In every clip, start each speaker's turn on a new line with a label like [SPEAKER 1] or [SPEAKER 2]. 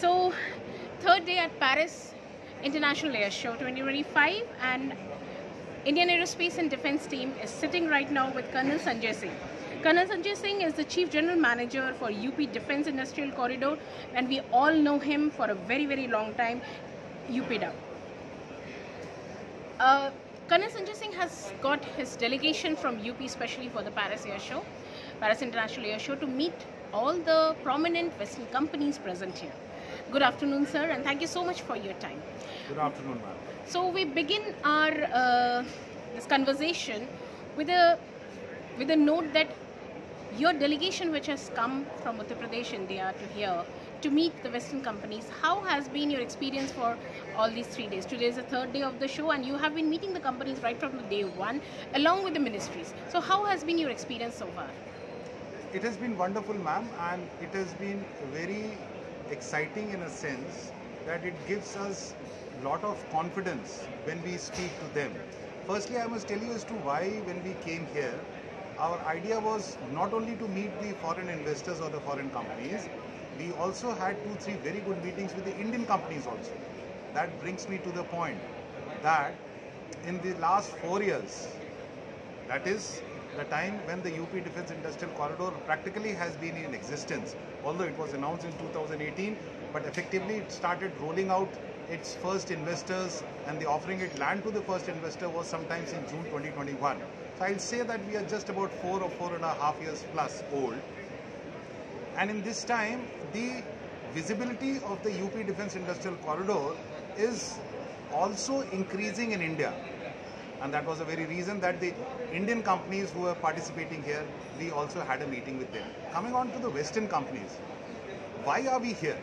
[SPEAKER 1] So, third day at Paris International Air Show 2025, and Indian Aerospace and Defence team is sitting right now with Colonel Sanjay Singh. Colonel Sanjay Singh is the Chief General Manager for UP Defence Industrial Corridor, and we all know him for a very long time, UPDA. Colonel Sanjay Singh has got his delegation from UP especially for the Paris International Air Show, to meet all the prominent Western companies present here. Good afternoon, sir, and thank you so much for your time.
[SPEAKER 2] Good afternoon, ma'am.
[SPEAKER 1] So we begin our this conversation with a note that your delegation, which has come from Uttar Pradesh, India, to here to meet the Western companies, how has been your experience for all these 3 days? Today is the third day of the show, and you have been meeting the companies right from the day one, along with the ministries. So how has been your experience so far?
[SPEAKER 2] It has been wonderful, ma'am, and it has been very exciting in a sense that it gives us a lot of confidence when we speak to them. Firstly, I must tell you as to why when we came here, our idea was not only to meet the foreign investors or the foreign companies, we also had 2-3 very good meetings with the Indian companies also. That brings me to the point that in the last 4 years, that is the time when the UP Defence Industrial Corridor practically has been in existence, although it was announced in 2018, but effectively it started rolling out its first investors, and the offering it land to the first investor was sometimes in June 2021. So I'll say that we are just about 4 or 4.5 years plus old. And in this time, the visibility of the UP Defence Industrial Corridor is also increasing in India. And that was the very reason that the Indian companies who were participating here, we also had a meeting with them. Coming on to the Western companies, why are we here?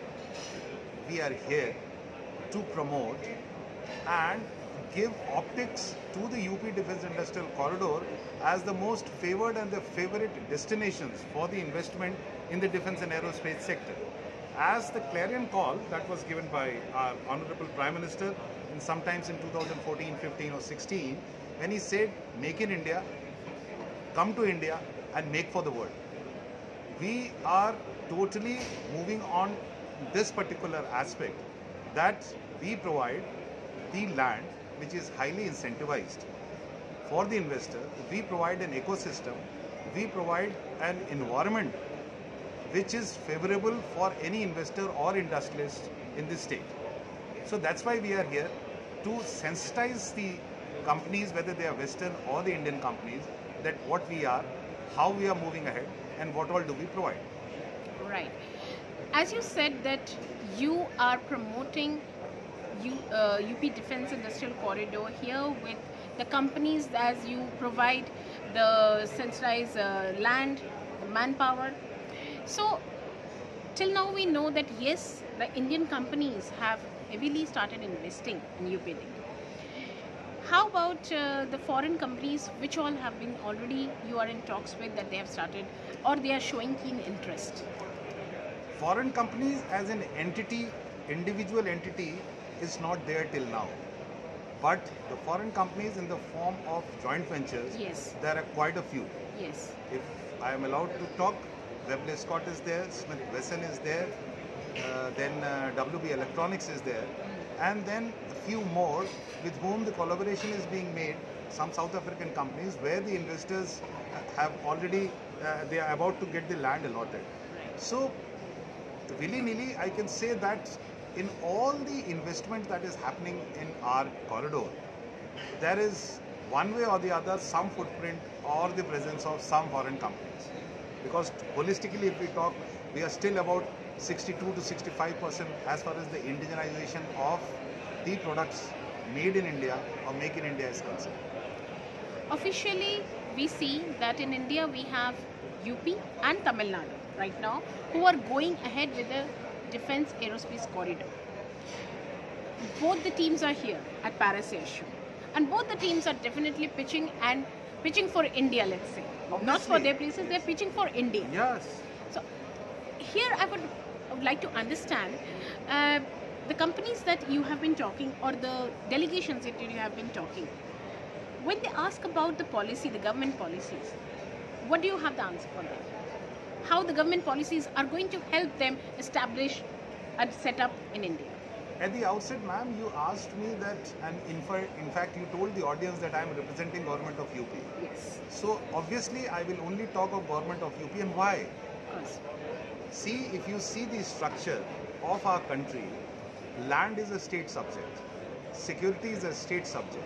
[SPEAKER 2] We are here to promote and give optics to the UP Defence Industrial Corridor as the most favoured and the favourite destinations for the investment in the defence and aerospace sector. As the clarion call that was given by our Honourable Prime Minister sometimes in 2014, 15 or 16, when he said, make in India, come to India and make for the world. We are totally moving on this particular aspect, that we provide the land which is highly incentivized for the investor. We provide an ecosystem, we provide an environment which is favorable for any investor or industrialist in this state. So that's why we are here, to sensitize the companies, whether they are Western or the Indian companies, that what we are, how we are moving ahead, and what all do we provide.
[SPEAKER 1] Right. As you said that you are promoting UP Defence Industrial Corridor here with the companies, as you provide the sensitized land, manpower. So till now we know that yes, the Indian companies have heavily started investing in UPD. How about the foreign companies, which all have been already, you are in talks with, that they have started or they are showing keen interest?
[SPEAKER 2] Foreign companies as an entity, individual entity, is not there till now. But the foreign companies in the form of joint ventures,
[SPEAKER 1] yes,
[SPEAKER 2] there are quite a few.
[SPEAKER 1] Yes.
[SPEAKER 2] If I am allowed to talk, Webley Scott is there, Smith Wesson is there, then WB Electronics is there, and then a few more with whom the collaboration is being made, some South African companies where the investors have already, they are about to get the land allotted. So willy-nilly I can say that in all the investment that is happening in our corridor, there is one way or the other some footprint or the presence of some foreign companies. Because holistically if we talk, we are still about 62 to 65% as far as the indigenization of the products made in India or make in India is concerned.
[SPEAKER 1] Officially, we see that in India we have UP and Tamil Nadu right now who are going ahead with the Defence Aerospace Corridor. Both the teams are here at Paris Air Show, and both the teams are definitely pitching for India, let's say.
[SPEAKER 2] Obviously.
[SPEAKER 1] Not for their places, they're pitching for India.
[SPEAKER 2] Yes.
[SPEAKER 1] So here I would like to understand the companies that you have been talking, or the delegations that you have been talking, when they ask about the policy, the government policies, what do you have the answer for them? How the government policies are going to help them establish set up in India?
[SPEAKER 2] At the outset, ma'am, you asked me that, and in fact, you told the audience that I am representing government of UP.
[SPEAKER 1] Yes.
[SPEAKER 2] So obviously, I will only talk of government of UP, and why?
[SPEAKER 1] Of course.
[SPEAKER 2] See, if you see the structure of our country, land is a state subject, security is a state subject,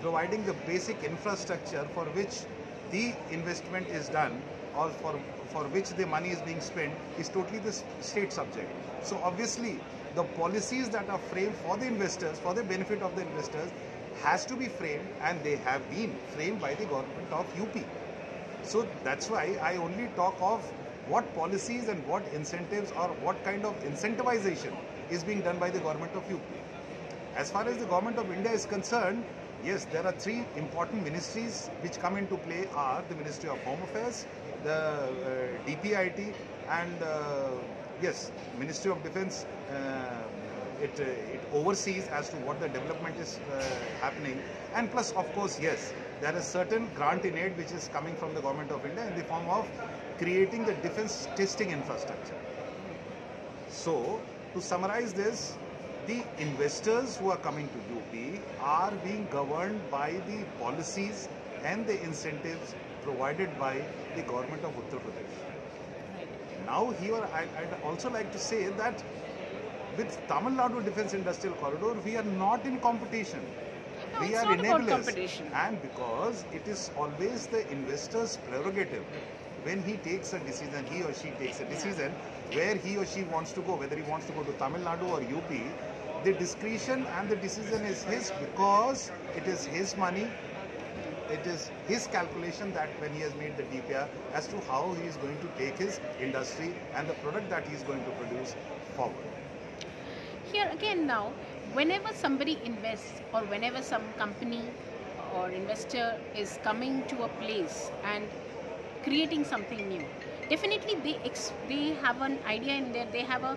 [SPEAKER 2] providing the basic infrastructure for which the investment is done or for which the money is being spent is totally the state subject. So obviously, the policies that are framed for the investors, for the benefit of the investors, has to be framed, and they have been framed by the government of UP. So that's why I only talk of what policies and what incentives or what kind of incentivization is being done by the government of UP. As far as the government of India is concerned, yes, there are three important ministries which come into play are the Ministry of Home Affairs, the DPIT, and yes, Ministry of Defence. It oversees as to what the development is happening, and plus, of course, yes, there is certain grant in aid which is coming from the government of India in the form of creating the defence testing infrastructure. So, to summarize this, the investors who are coming to UP are being governed by the policies and the incentives provided by the government of Uttar Pradesh. Now here I'd also like to say that with Tamil Nadu Defence Industrial Corridor, we are not in competition.
[SPEAKER 1] No,
[SPEAKER 2] We
[SPEAKER 1] it's
[SPEAKER 2] are
[SPEAKER 1] not about
[SPEAKER 2] enablers.
[SPEAKER 1] competition.
[SPEAKER 2] And because it is always the investor's prerogative when he takes a decision, he or she takes a decision where he or she wants to go, whether he wants to go to Tamil Nadu or UP, the discretion and the decision is his because it is his money. It is his calculation that when he has made the DPR as to how he is going to take his industry and the product that he is going to produce forward.
[SPEAKER 1] Here again now, whenever somebody invests or whenever some company or investor is coming to a place and creating something new, definitely they have an idea in there. They have a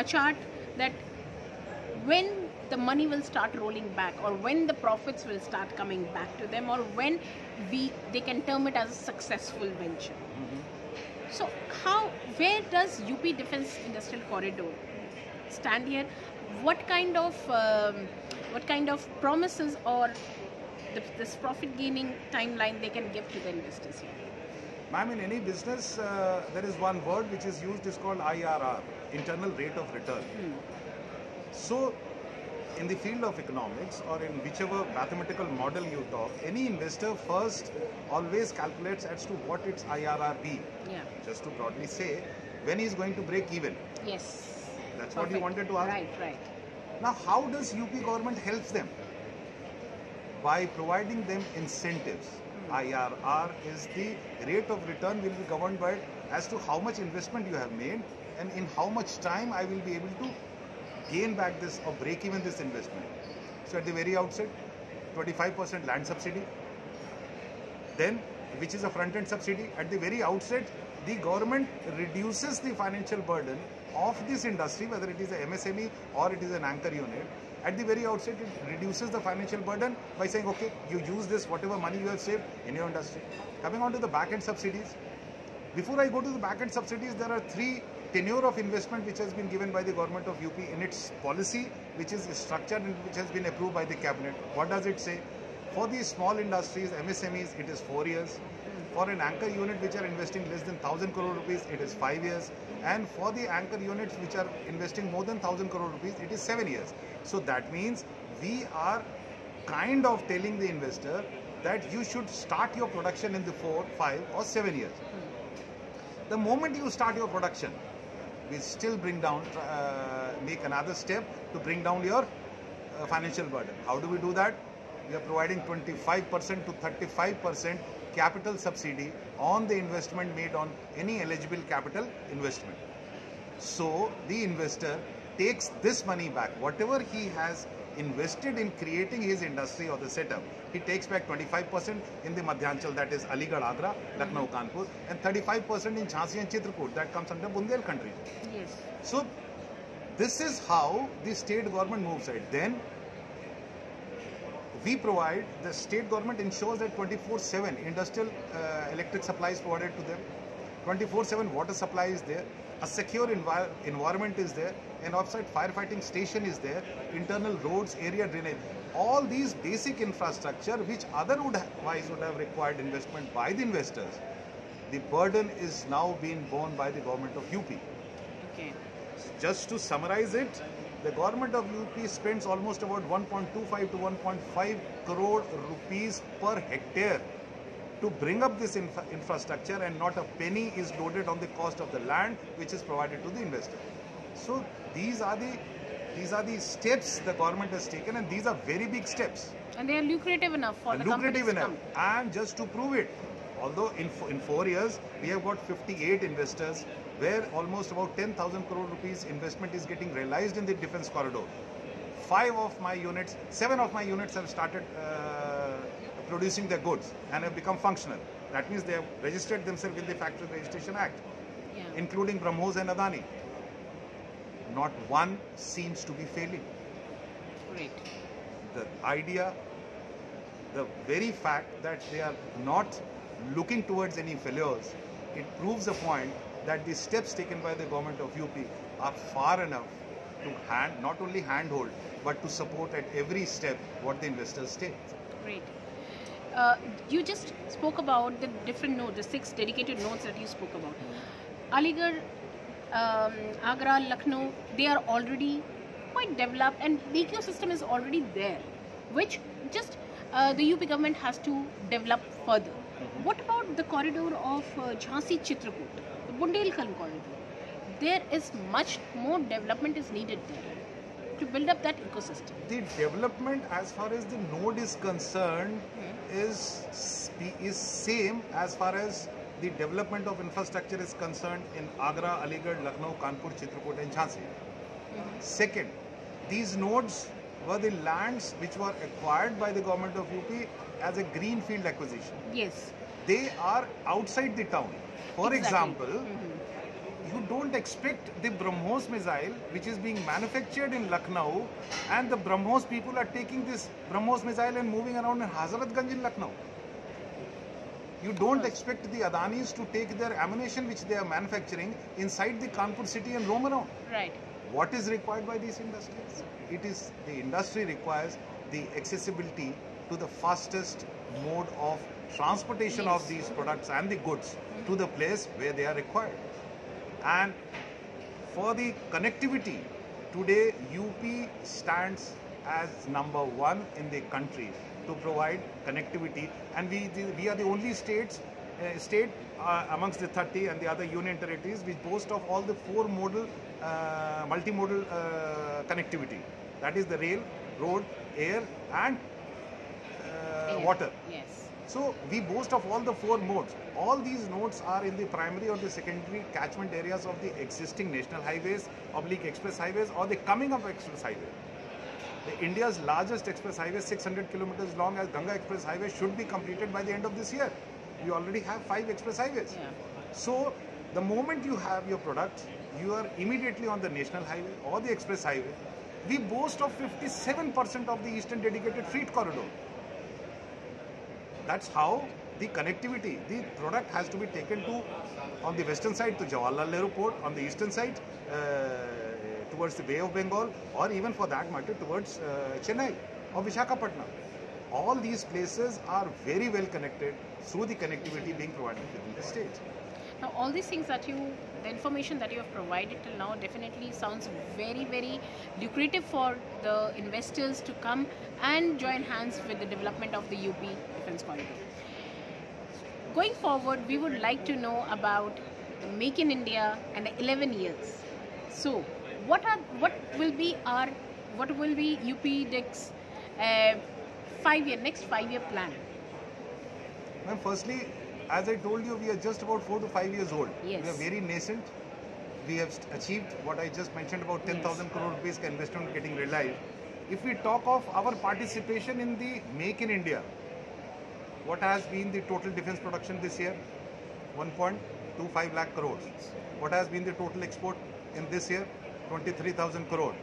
[SPEAKER 1] chart that when the money will start rolling back or when the profits will start coming back to them or when they can term it as a successful venture. So where does UP Defence Industrial Corridor stand here? What kind of promises or this profit gaining timeline they can give to the investors here?
[SPEAKER 2] Ma'am, in any business, there is one word which is used, is called IRR, internal rate of return. So, in the field of economics or in whichever mathematical model you talk, any investor first always calculates as to what its IRR be.
[SPEAKER 1] Yeah.
[SPEAKER 2] Just to broadly say, when he is going to break even.
[SPEAKER 1] Yes.
[SPEAKER 2] That's what you wanted to ask?
[SPEAKER 1] Right.
[SPEAKER 2] Now, how does UP government helps them? By providing them incentives. IRR is the rate of return will be governed by as to how much investment you have made and in how much time I will be able to gain back this or break even this investment. So at the very outset, 25% land subsidy, then which is a front-end subsidy. At the very outset, the government reduces the financial burden of this industry, whether it is a MSME or it is an anchor unit. At the very outset, it reduces the financial burden by saying, okay, you use this, whatever money you have saved in your industry. Coming on to the back-end subsidies. Before I go to the back-end subsidies, there are three tenure of investment which has been given by the government of UP in its policy, which is structured and which has been approved by the cabinet. What does it say? For the small industries, MSMEs, it is 4 years. For an anchor unit which are investing less than 1,000 crore rupees, it is 5 years. And for the anchor units which are investing more than 1,000 crore rupees, it is 7 years. So that means we are kind of telling the investor that you should start your production in the 4, 5 or 7 years. The moment you start your production, we still bring down, make another step to bring down your financial burden. How do we do that? We are providing 25% to 35% capital subsidy on the investment made on any eligible capital investment. So the investor takes this money back, whatever he has invested in creating his industry or the setup, he takes back 25% in the Madhyanchal, that is Aligarh, Agra, Lucknow, Kanpur, and 35% in Jhansi and Chitrakoot, that comes under Bundelkhand region.
[SPEAKER 1] Yes.
[SPEAKER 2] So this is how the state government moves it. Then we provide, the state government ensures that 24/7 industrial electric supply is provided to them. 24/7 water supply is there, a secure environment is there, an offsite firefighting station is there, internal roads, area drainage. All these basic infrastructure which otherwise would have required investment by the investors, the burden is now being borne by the government of UP.
[SPEAKER 1] Okay.
[SPEAKER 2] Just to summarize it, the government of UP spends almost about 1.25 to 1.5 crore rupees per hectare to bring up this infrastructure, and not a penny is loaded on the cost of the land which is provided to the investor. So these are the steps the government has taken, and these are very big steps.
[SPEAKER 1] And they are lucrative enough for the companies
[SPEAKER 2] Lucrative
[SPEAKER 1] to
[SPEAKER 2] enough.
[SPEAKER 1] come.
[SPEAKER 2] And just to prove it, although in 4 years we have got 58 investors, where almost about 10,000 crore rupees investment is getting realized in the defense corridor. 7 of my units have started producing their goods and have become functional. That means they have registered themselves with the Factory Registration Act,
[SPEAKER 1] Yeah.
[SPEAKER 2] including BrahMos and Adani. Not one seems to be failing.
[SPEAKER 1] Great.
[SPEAKER 2] The idea, the very fact that they are not looking towards any failures, it proves a point that the steps taken by the government of UP are far enough to not only handhold, but to support at every step what the investors take.
[SPEAKER 1] Great. You just spoke about the different nodes, the 6 dedicated nodes that you spoke about. Aligarh, Agra, Lucknow, they are already quite developed, and the ecosystem is already there, which just the UP government has to develop further. What about the corridor of Jhansi-Chitrakoot, the Bundelkhand corridor? There is much more development is needed there to build up that ecosystem.
[SPEAKER 2] The development as far as the node is concerned is same as far as the development of infrastructure is concerned in Agra, Aligarh, Lucknow, Kanpur, Chitrakoot and Jhansi. Second, these nodes were the lands which were acquired by the government of UP as a greenfield acquisition.
[SPEAKER 1] Yes.
[SPEAKER 2] They are outside the town. For
[SPEAKER 1] Exactly.
[SPEAKER 2] example, you don't expect the BrahMos missile which is being manufactured in Lucknow, and the BrahMos people are taking this BrahMos missile and moving around in Hazratganj in Lucknow. You don't expect the Adanis to take their ammunition which they are manufacturing inside the Kanpur city and roam around.
[SPEAKER 1] Right.
[SPEAKER 2] What is required by these industries? It is the industry requires the accessibility to the fastest mode of transportation of these products and the goods to the place where they are required. And for the connectivity, today UP stands as number 1 in the country to provide connectivity, and we are the only state amongst the 30 and the other union territories which boast of all the 4 multimodal connectivity. That is the rail, road, air and water.
[SPEAKER 1] Yes.
[SPEAKER 2] So we boast of all the 4 modes. All these nodes are in the primary or the secondary catchment areas of the existing national highways, oblique express highways, or the coming up express highway. The India's largest express highway, 600 kilometers long, as Ganga Express Highway, should be completed by the end of this year. We already have 5 express highways.
[SPEAKER 1] Yeah.
[SPEAKER 2] So the moment you have your product, you are immediately on the national highway or the express highway. We boast of 57% of the eastern dedicated freight corridor. That's how the connectivity, the product has to be taken to, on the western side to Jawaharlal Nehru Port, on the eastern side towards the Bay of Bengal, or even for that matter towards Chennai or Visakhapatnam. All these places are very well connected through the connectivity being provided within the state.
[SPEAKER 1] Now, all these things that the information that you have provided till now definitely sounds very, very lucrative for the investors to come and join hands with the development of the UP Defence Corridor. Going forward, we would like to know about the Make in India and the 11 years. So, what will be UP DEC's next 5-year plan?
[SPEAKER 2] Ma'am, firstly, as I told you, we are just about 4 to 5 years old.
[SPEAKER 1] Yes.
[SPEAKER 2] We are very nascent. We have achieved what I just mentioned about 10,000 crore rupees investment getting realized. If we talk of our participation in the Make in India, what has been the total defense production this year? 1.25 lakh crores. What has been the total export in this year? 23,000 crore.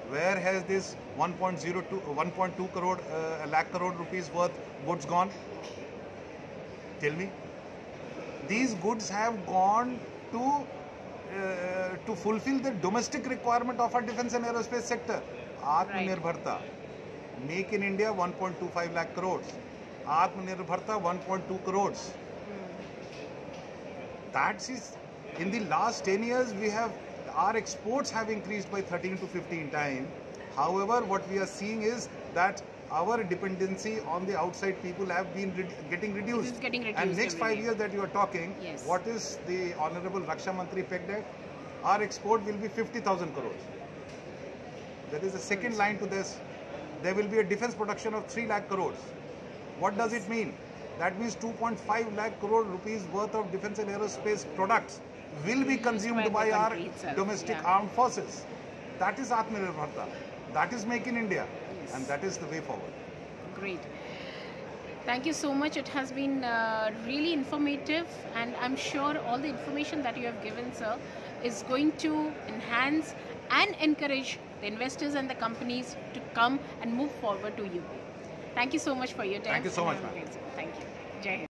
[SPEAKER 2] Where has this 1.2 crore lakh crore rupees worth goods gone? Tell me. these goods have gone to fulfill the domestic requirement of our defense and aerospace sector. Atmanirbharta, Make in India 1.25 lakh crores, Atmanirbharta 1.2 crores. That is, in the last 10 years, our exports have increased by 13 to 15 times. However, what we are seeing is that our dependency on the outside people have been getting reduced.
[SPEAKER 1] It is getting reduced.
[SPEAKER 2] And next 5 years that you are talking,
[SPEAKER 1] yes.
[SPEAKER 2] What is the Honorable Raksha Mantri pegged at? Our export will be 50,000 crores. There is a second line to this. There will be a defense production of 3 lakh crores. What does it mean? That means 2.5 lakh crore rupees worth of defense and aerospace products will be consumed by our domestic armed forces. That is Atmanirbharta. That is Make in India.
[SPEAKER 1] Yes.
[SPEAKER 2] And that is the way forward.
[SPEAKER 1] Great. Thank you so much. It has been really informative, and I'm sure all the information that you have given, sir, is going to enhance and encourage the investors and the companies to come and move forward to you. Thank you so much for your time.
[SPEAKER 2] Thank you so much, ma'am.
[SPEAKER 1] Thank you. Jai Hind.